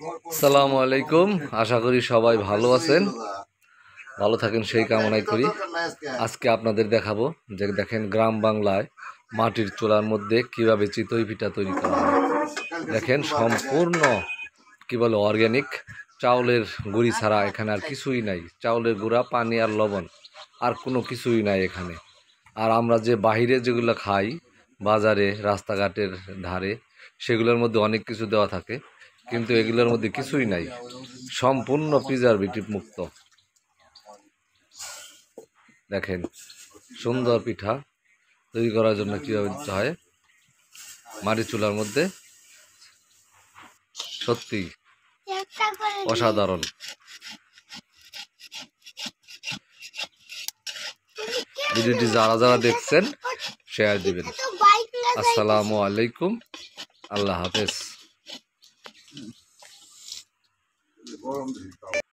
আসসালামু আলাইকুম। আশা করি সবাই ভালো আছেন, ভালো থাকেন সেই কামনাই করি। আজকে আপনাদের দেখাবো যে দেখেন গ্রাম বাংলায় মাটির চুলার মধ্যে কিভাবে চিতই পিঠা তৈরি করা হয়। দেখেন সম্পূর্ণ কি বলে অর্গ্যানিক, চাউলের গুঁড়ি ছাড়া এখানে আর কিছুই নাই। চাউলের গুঁড়া, পানি আর লবণ, আর কোনো কিছুই নাই এখানে। আর আমরা যে বাহিরে যেগুলো খাই বাজারে, রাস্তাঘাটের ধারে, সেগুলোর মধ্যে অনেক কিছু দেওয়া থাকে, কিন্তু এগুলোর মধ্যে কিছুই নাই, সম্পূর্ণ প্রিজারভেটিভ মুক্ত। দেখেন সুন্দর পিঠা তৈরি করার জন্য কীভাবে দিতে হয় মাটির চুলার মধ্যে, সত্যি অসাধারণ। ভিডিওটি যারা যারা দেখছেন শেয়ার দিবেন। আসসালামু আলাইকুম, আল্লাহ হাফেজ।